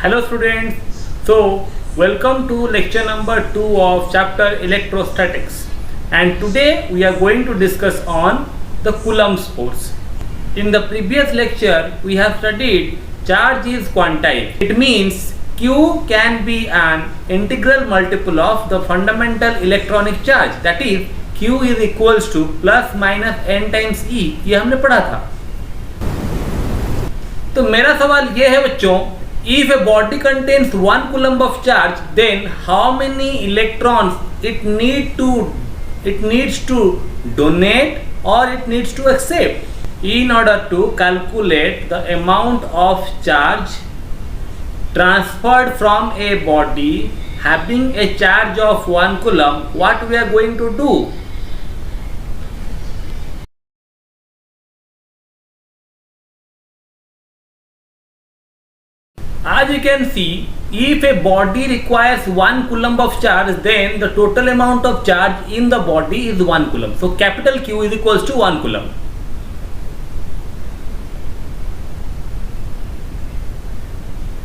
Hello students, so welcome to lecture number 2 of chapter electrostatics, and today we are going to discuss on the Coulomb's force. In the previous lecture we have studied charge is quantized. It means Q can be an integral multiple of the fundamental electronic charge, that is Q is equals to plus minus n times E. ये हमने पढ़ा था. तो मेरा सवाल ये है बच्चों, if a body contains 1 coulomb of charge, then how many electrons it needs to donate or it needs to accept in order to calculate the amount of charge transferred from a body having a charge of 1 coulomb? What we are going to do? As you can see, if a body requires 1 coulomb of charge, then the total amount of charge in the body is 1 coulomb. So capital Q is equals to 1 coulomb.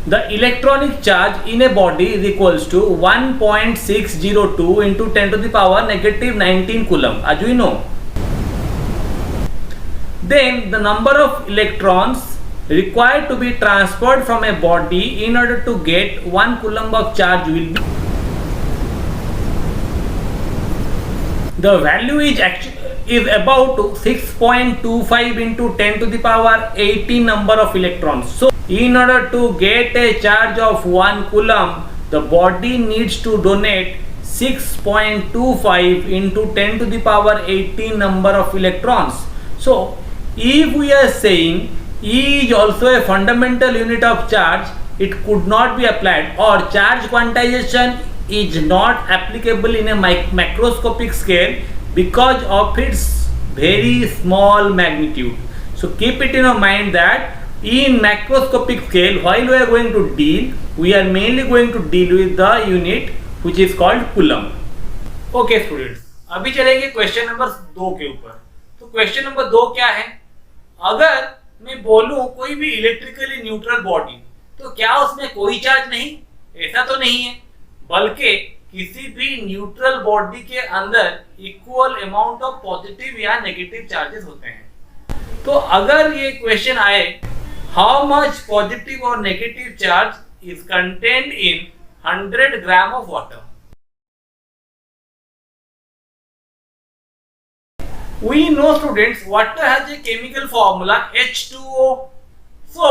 The electronic charge in a body is equals to 1.602 into 10 to the power negative 19 coulomb, as we know. Then the number of electrons required to be transferred from a body in order to get 1 coulomb of charge will be, the value is about 6.25 into 10 to the power 18 number of electrons. So in order to get a charge of 1 coulomb, the body needs to donate 6.25 into 10 to the power 18 number of electrons. So if we are saying E is also a fundamental unit of charge, it could not be applied, or charge quantization is not applicable in a macroscopic scale because of its very small magnitude. So keep it in your mind that in macroscopic scale, while we are going to deal, we are mainly going to deal with the unit which is called coulomb. Okay students, अभी चलेंगे question number 2 के ऊपर. तो question number 2 क्या है? अगर मैं बोलूं कोई भी इलेक्ट्रिकली न्यूट्रल बॉडी, तो क्या उसमें कोई चार्ज नहीं? ऐसा तो नहीं है, बल्कि किसी भी न्यूट्रल बॉडी के अंदर इक्वल अमाउंट ऑफ पॉजिटिव या नेगेटिव चार्जेस होते हैं. तो अगर ये क्वेश्चन आए, हाउ मच पॉजिटिव और negative charge is contained in 100 gram of water. We know students, water has a chemical formula H2O. So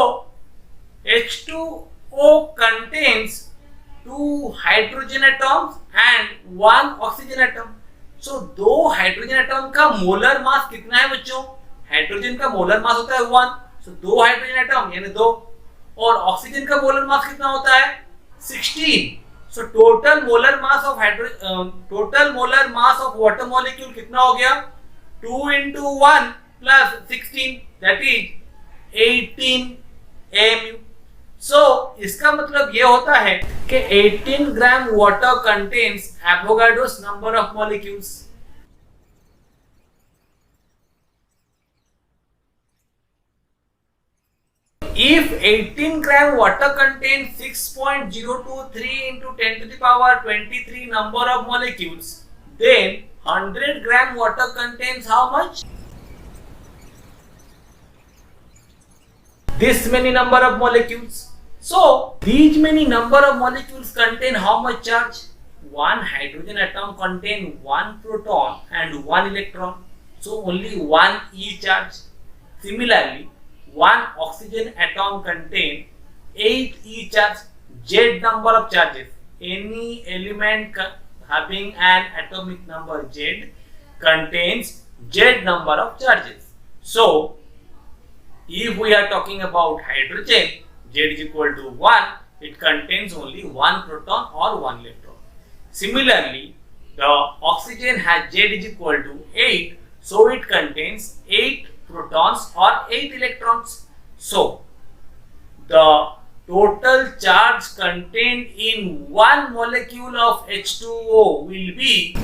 H2O contains 2 hydrogen atoms and 1 oxygen atom. So 2 hydrogen atom का molar mass कितना है बच्चों? Hydrogen का molar mass होता है 1, so 2 hydrogen atom यानी 2, और oxygen का मोलर मास कितना होता है? 16. So total molar mass of water molecule कितना हो गया? 2 into 1 plus 16, that is 18 mu. So इसका मतलब ये होता है कि 18 gram water contains Avogadro's number of molecules. If 18 gram water contains 6.023 into 10 to the power 23 number of molecules, then 100 gram water contains how much? This many number of molecules. So these many number of molecules contain how much charge? 1 hydrogen atom contain 1 proton and 1 electron. So only 1 E charge. Similarly, 1 oxygen atom contain 8 E charge. Z number of charges. Any element having an atomic number Z contains Z number of charges. So if we are talking about hydrogen, Z is equal to 1, it contains only 1 proton or 1 electron. Similarly, the oxygen has Z is equal to 8, so it contains 8 protons or 8 electrons. So the total charge contained in 1 molecule of H2O will be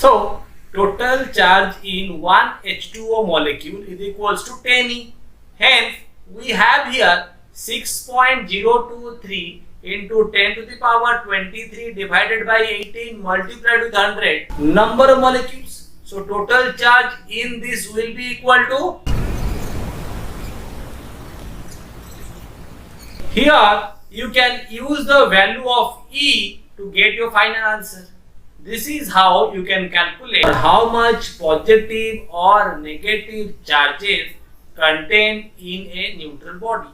So total charge in one H2O molecule is equals to 10e. Hence, we have here 6.023 into 10 to the power 23 divided by 18 multiplied with 100 number of molecules. So total charge in this will be equal to, here you can use the value of E to get your final answer. This is how you can calculate how much positive or negative charges contained in a neutral body.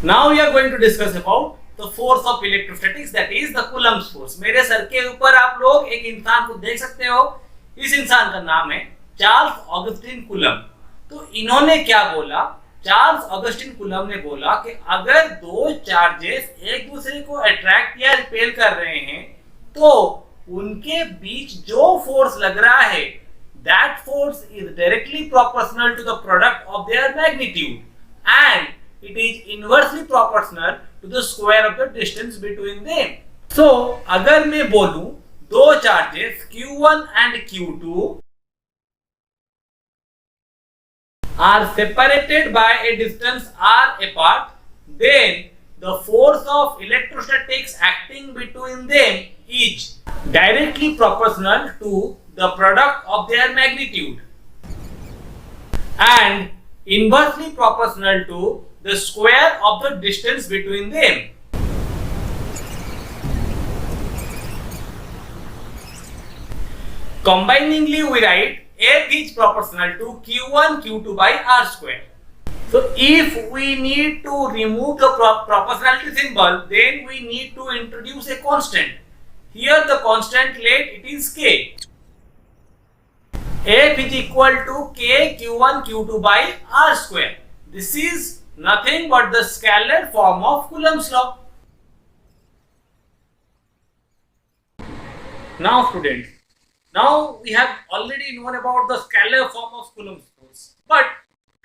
Now we are going to discuss about the force of electrostatics, that is the Coulomb's force. मेरे sir के ऊपर आप लोग एक इंसान को देख सकते हो, इस इंसान का नाम है चार्ल्स ऑगस्टिन कूलम्ब। तो इन्होंने क्या बोला, चार्ल्स ऑगस्टिन कूलम्ब ने बोला कि अगर दो चार्जेस एक दूसरे को अट्रैक्ट या रिपेल कर रहे हैं तो उनके बीच जो फोर्स लग रहा है, that force is directly proportional to the product of their magnitude and it is inversely proportional to the square of the distance between them. So अगर मैं बोलूं दो charges Q1 and Q2 are separated by a distance r apart, then the force of electrostatics acting between them is directly proportional to the product of their magnitude and inversely proportional to the square of the distance between them. Combiningly, we write F is proportional to Q1 Q2 by R square. So if we need to remove the proportionality symbol, then we need to introduce a constant. Here the constant, let it is K. F is equal to K Q1 Q2 by R square. This is nothing but the scalar form of Coulomb's law. Now students, now we have already known about the scalar form of Coulomb's force. But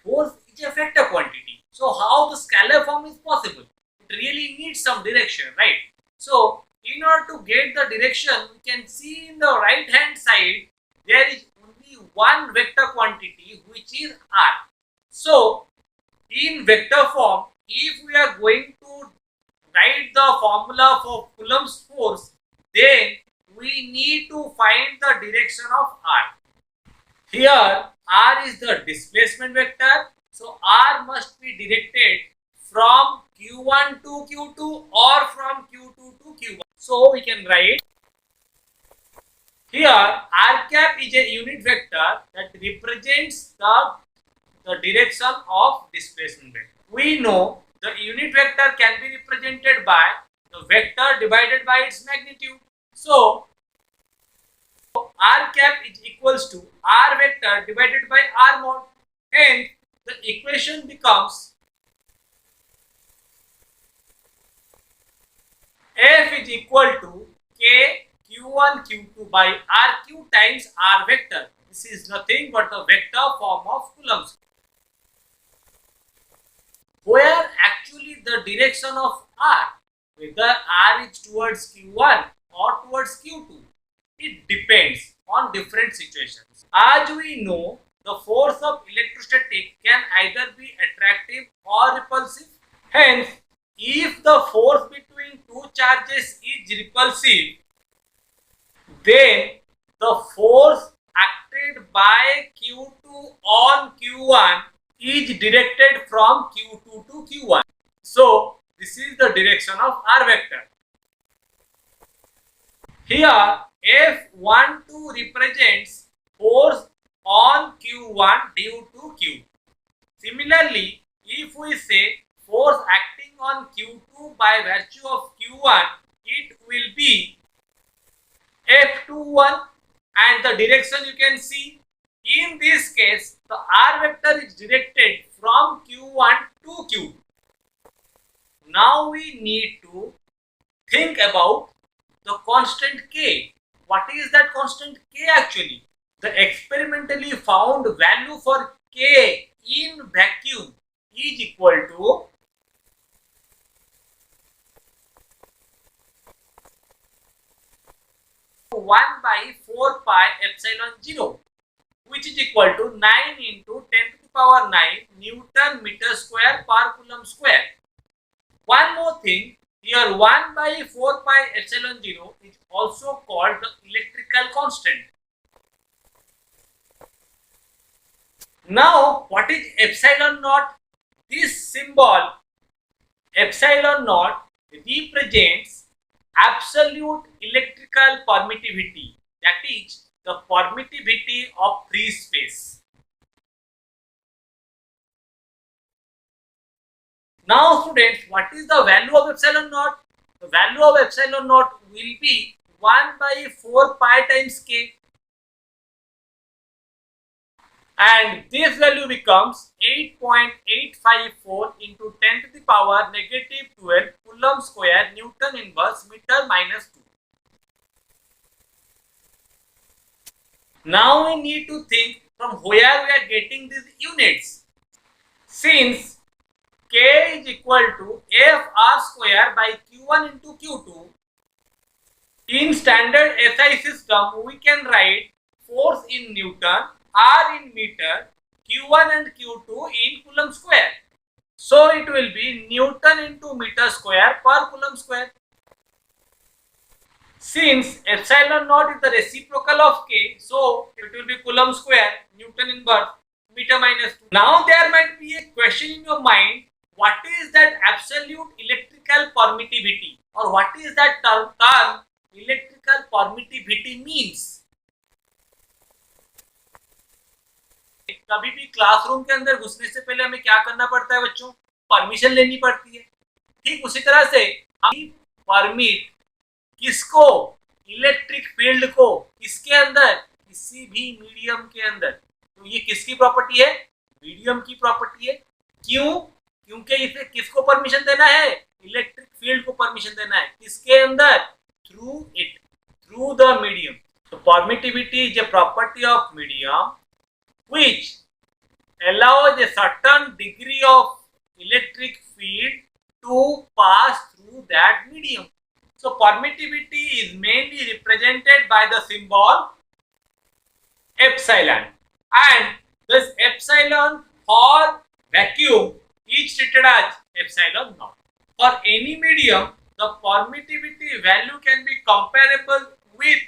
force is a vector quantity. So how the scalar form is possible? It really needs some direction, right? So in order to get the direction, we can see in the right hand side there is only one vector quantity which is r. So in vector form, if we are going to write the formula for Coulomb's force, then we need to find the direction of r. Here r is the displacement vector, so r must be directed from q1 to q2 or from q2 to q1. So we can write here r cap is a unit vector that represents the direction of displacement vector. We know the unit vector can be represented by the vector divided by its magnitude. So r cap is equals to r vector divided by r mod. Hence the equation becomes F is equal to K Q1 Q2 by RQ times R vector. This is nothing but the vector form of Coulomb's, where actually the direction of R, whether R is towards Q1 or towards Q2, it depends on different situations. As we know, the force of electrostatic can either be attractive or repulsive. Hence, if the force between two charges is repulsive, then the force acted by Q2 on Q1 is directed from Q2 to Q1. So this is the direction of R vector. Here F12 represents force on Q1 due to Q. Similarly, if we say force acting on Q2 by virtue of Q1, it will be F21, and the direction you can see. In this case, the R vector is directed from Q1 to Q. Now we need to think about the constant K. What is that constant K actually? The experimentally found value for K in vacuum is equal to 1 by 4 pi epsilon 0. which is equal to 9 into 10 to the power 9 Newton meter square per Coulomb square. One more thing, here 1 by 4 pi epsilon 0 is also called the electrical constant. Now, what is epsilon naught? This symbol epsilon naught represents absolute electrical permittivity, that is the permittivity of free space. Now students, what is the value of epsilon naught? The value of epsilon naught will be 1 by 4 pi times k, and this value becomes 8.854 into 10 to the power negative 12 Coulomb square Newton inverse meter minus 2. Now we need to think from where we are getting these units. Since K is equal to Fr square by Q1 into Q2, in standard SI system we can write force in Newton, R in meter, Q1 and Q2 in Coulomb square. So it will be Newton into meter square per Coulomb square. Since epsilon naught is the reciprocal of K, so it will be Coulomb square Newton inverse meter minus 2. Now there might be a question in your mind, what is that absolute electrical permittivity, or what is that term electrical permittivity means? कभी भी classroom के अंदर घुसने से पहले हमें क्या करना पड़ता है बच्चों? परमिशन लेनी पड़ती है। ठीक उसी तरह से हम परमिट किसको? इलेक्ट्रिक फील्ड को। किसके अंदर? किसी भी मीडियम के अंदर। तो ये किसकी प्रॉपर्टी है? मीडियम की प्रॉपर्टी है। क्यों? क्योंकि इसे किसको परमिशन देना है? इलेक्ट्रिक फील्ड को परमिशन देना है। किसके अंदर? Through it, through the medium. तो permittivity is a property of medium which allows a certain degree of electric field to pass through that medium. So permittivity is mainly represented by the symbol epsilon, and this epsilon for vacuum is treated as epsilon naught. For any medium, the permittivity value can be comparable with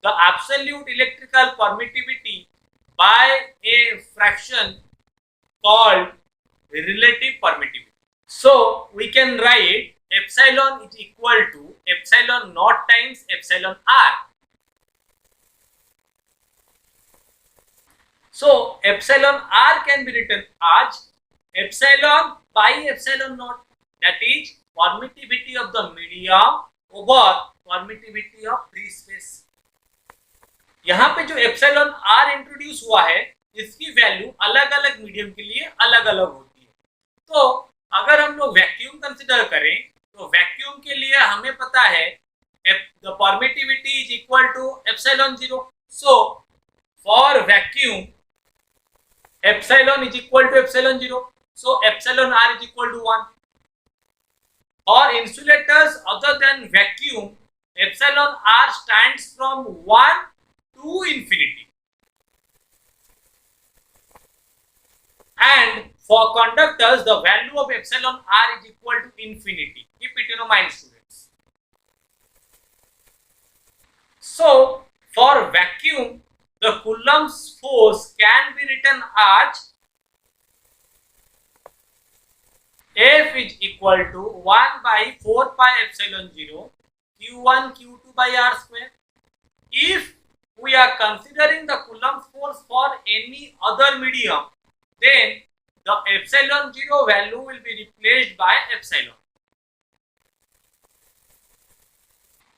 the absolute electrical permittivity by a fraction called relative permittivity. So we can write epsilon is equal to epsilon naught times epsilon r. So epsilon r can be written as epsilon by epsilon naught, that is permittivity of the medium over permittivity of free space. यहाँ पे जो epsilon R introduce हुआ है, इसकी value अलग अलग medium के लिए अलग अलग होती है। तो अगर हम लोग वैक्यूम कंसिडर करें तो वैक्यूम के लिए हमें पता है the permittivity is equal to epsilon 0. So for vacuum epsilon is equal to epsilon 0, so epsilon r is equal to 1. और insulators other than vacuum epsilon r stands from 1 to infinity, and for conductors the value of epsilon r is equal to infinity. Keep it in your mind, students. So for vacuum the Coulomb's force can be written as F is equal to 1 by 4 pi epsilon 0 q1 q2 by r square. If we are considering the Coulomb's force for any other medium, then the epsilon 0 value will be replaced by epsilon,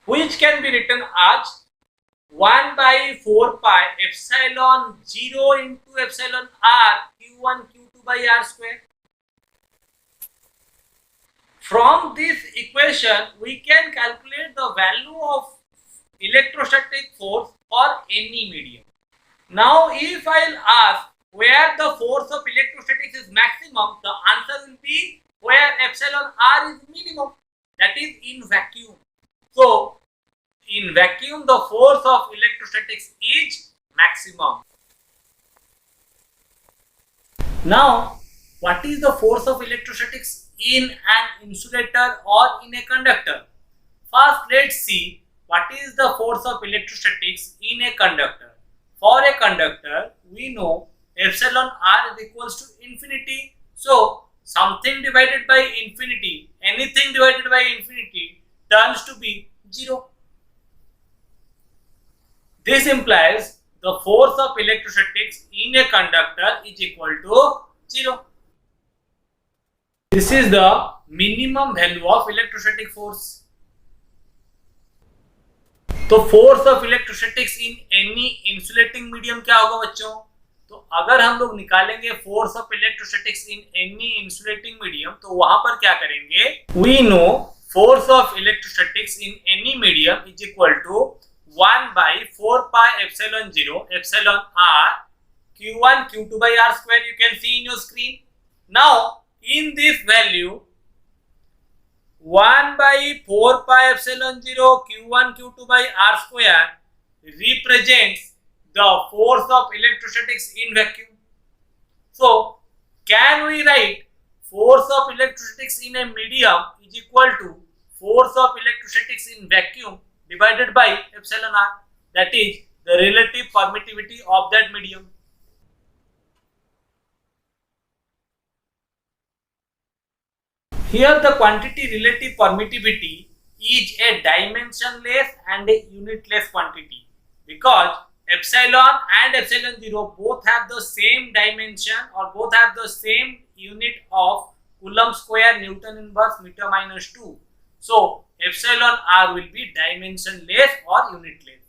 which can be written as 1 by 4 pi epsilon 0 into epsilon r q1 q2 by r square. From this equation we can calculate the value of electrostatic force for any medium. Now if I'll ask where the force of electrostatics is maximum, the answer will be where epsilon r is minimum, that is in vacuum. So in vacuum the force of electrostatics is maximum. Now, what is the force of electrostatics in an insulator or in a conductor? First, let's see what is the force of electrostatics in a conductor. For a conductor, we know epsilon r is equals to infinity. So, something divided by infinity, anything divided by infinity turns to be 0. This implies the force of electrostatics in a conductor is equal to 0. This is the minimum value of electrostatic force. तो force of electrostatics in any insulating medium क्या होगा बच्चों? तो अगर हम लोग निकालेंगे force of electrostatics in any insulating medium, तो वहां पर क्या करेंगे? We know force of electrostatics in any medium is equal to 1 by 4 pi epsilon 0 epsilon r q1 q2 by r square. You can see in your screen. Now in this value 1 by 4 pi epsilon 0 q1 q2 by r square represents the force of electrostatics in vacuum. So can we write force of electrostatics in a medium is equal to force of electrostatics in vacuum divided by epsilon r, that is the relative permittivity of that medium. Here the quantity relative permittivity is a dimensionless and a unitless quantity, because epsilon and epsilon 0 both have the same dimension or both have the same unit of Coulomb square Newton inverse meter minus 2. So epsilon r will be dimensionless or unitless.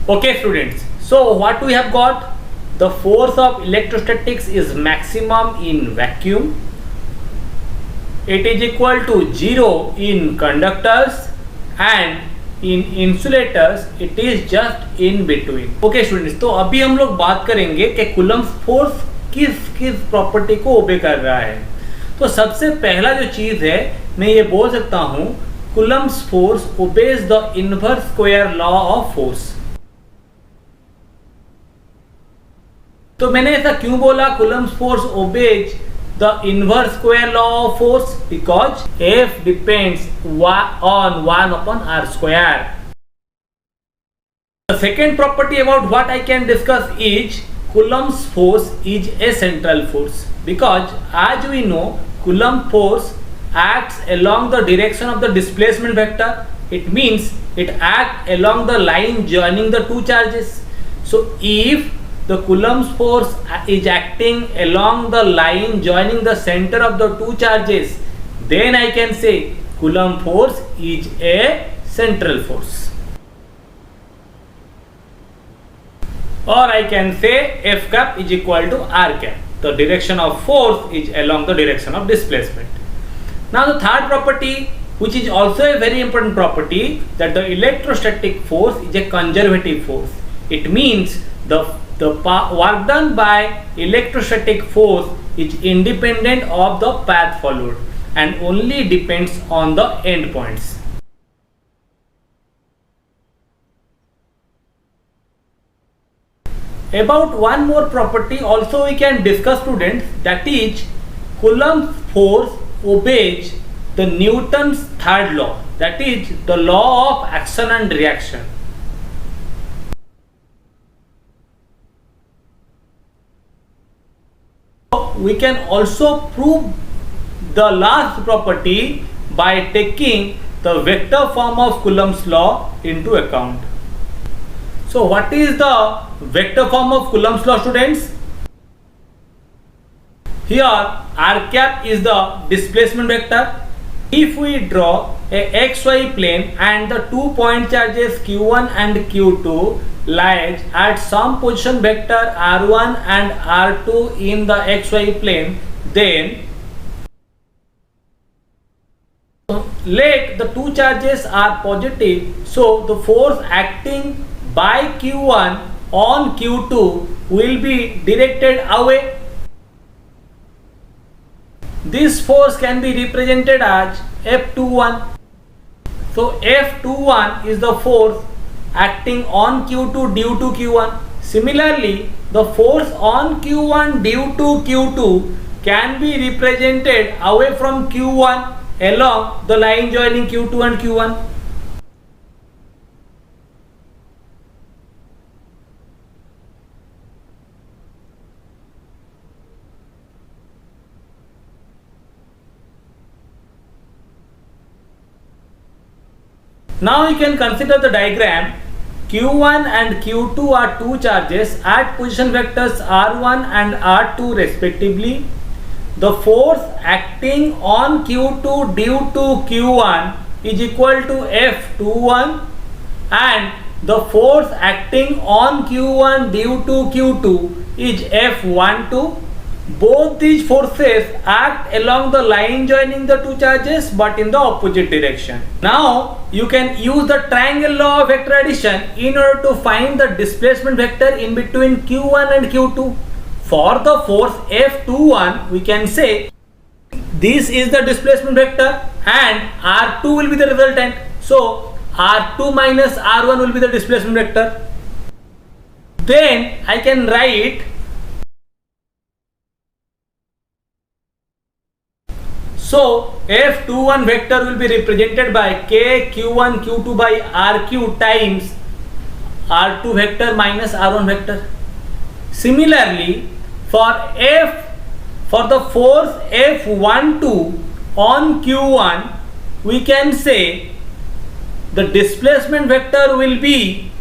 Okay students, so what we have got? The force of electrostatics is maximum in vacuum. It is equal to 0 in conductors, and in insulators it is just in between. Okay students, तो अभी हम लोग बात करेंगे कि Coulomb's force किस property को ओबे कर रहा है. तो सबसे पहला जो चीज है, मैं ये बोल सकता हूं Coulomb's force obeys the inverse square law of force. तो मैंने ऐसा क्यों बोला Coulomb's force obeys the inverse square law of force? Because F depends on 1 upon r square. The second property about what I can discuss is Coulomb's force is a central force, because as we know Coulomb force acts along the direction of the displacement vector. It means it acts along the line joining the two charges. So if the Coulomb's force is acting along the line joining the center of the two charges, then I can say Coulomb force is a central force. Or I can say F cap is equal to r cap. The direction of force is along the direction of displacement. Now the third property, which is also a very important property, that the electrostatic force is a conservative force. It means the work done by electrostatic force is independent of the path followed and only depends on the endpoints. About one more property also we can discuss students, that is Coulomb's force obeys the Newton's third law, that is the law of action and reaction. We can also prove the last property by taking the vector form of Coulomb's law into account. So what is the vector form of Coulomb's law, students? Here r cap is the displacement vector. If we draw a xy plane and the 2 point charges q1 and q2 lies at some position vector r1 and r2 in the xy plane, then let the two charges are positive, so the force acting by q1 on q2 will be directed away. This force can be represented as F21. So F21 is the force acting on q2 due to q1. Similarly, the force on Q1 due to Q2 can be represented away from Q1 along the line joining Q2 and Q1. Now you can consider the diagram. Q1 and Q2 are two charges at position vectors r1 and r2 respectively. The force acting on Q2 due to Q1 is equal to F21 and the force acting on Q1 due to Q2 is F12. Both these forces act along the line joining the two charges but in the opposite direction. Now you can use the triangle law of vector addition in order to find the displacement vector in between Q1 and Q2. For the force F21, we can say this is the displacement vector and R2 will be the resultant. So R2 minus R1 will be the displacement vector. Then I can write, so F21 vector will be represented by K Q1 Q2 by RQ times R2 vector minus R1 vector. Similarly, for the force F12 on Q1, we can say the displacement vector will be,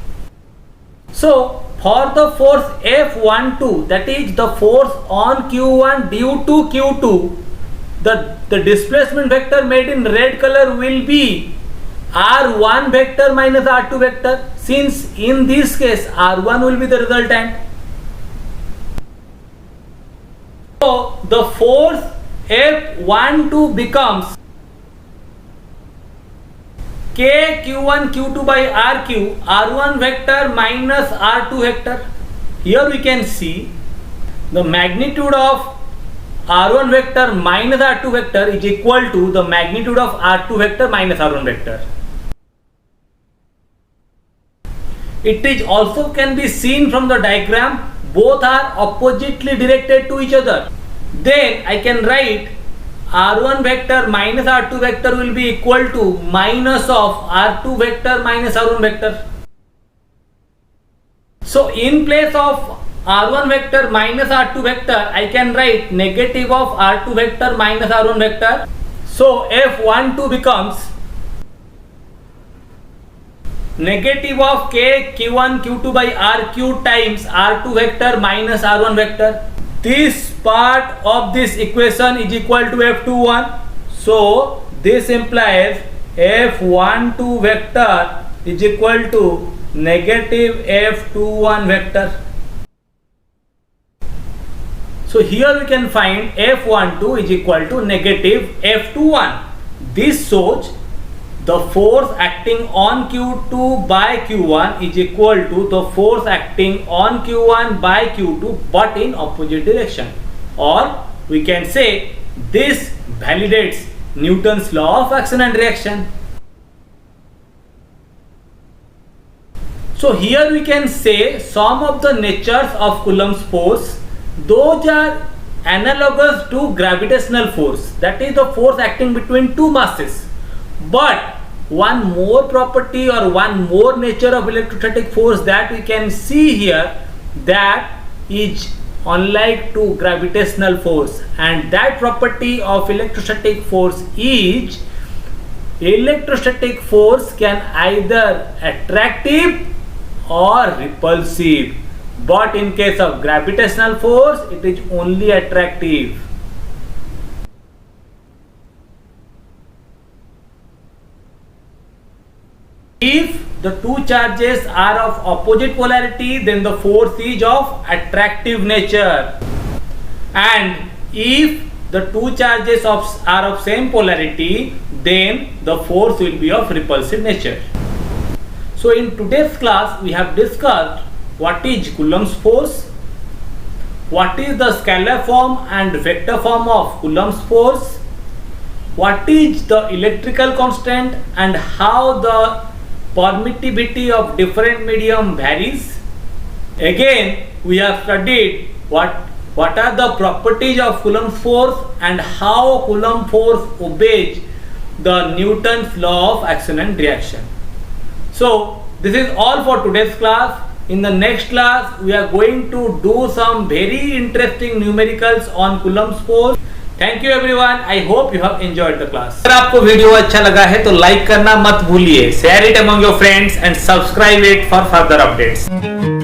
so for the force F12, that is the force on Q1 due to Q2, the displacement vector made in red color will be R1 vector minus R2 vector, since in this case R1 will be the resultant. So the force F12 becomes K Q1 Q2 by RQ R1 vector minus R2 vector. Here we can see the magnitude of R1 vector minus R2 vector is equal to the magnitude of R2 vector minus R1 vector. It is also can be seen from the diagram, both are oppositely directed to each other. Then I can write R1 vector minus R2 vector will be equal to minus of R2 vector minus R1 vector. So in place of R1 vector minus R2 vector, I can write negative of R2 vector minus R1 vector. So F12 becomes negative of K Q1 Q2 by RQ times R2 vector minus R1 vector. This part of this equation is equal to F21. So this implies F12 vector is equal to negative F21 vector. So here we can find F12 is equal to negative F21. This shows the force acting on Q2 by Q1 is equal to the force acting on Q1 by Q2 but in opposite direction. Or we can say this validates Newton's law of action and reaction. So here we can say some of the natures of Coulomb's force. Those are analogous to gravitational force, that is the force acting between two masses. But one more property or one more nature of electrostatic force that we can see here, that is unlike to gravitational force, and that property of electrostatic force is electrostatic force can either attractive or repulsive. But in case of gravitational force, it is only attractive. If the two charges are of opposite polarity, then the force is of attractive nature. And if the two charges are of same polarity, then the force will be of repulsive nature. So in today's class, we have discussed what is Coulomb's force, what is the scalar form and vector form of Coulomb's force, what is the electrical constant and how the permittivity of different medium varies, Again, we have studied what are the properties of Coulomb's force and how Coulomb force obeys the Newton's law of action and reaction. So this is all for today's class. In the next class, we are going to do some very interesting numericals on Coulomb's force. Thank you everyone. I hope you have enjoyed the class. अगर आपको video अच्छा लगा है तो like करना मत भूलिए, share it among your friends and subscribe it for further updates.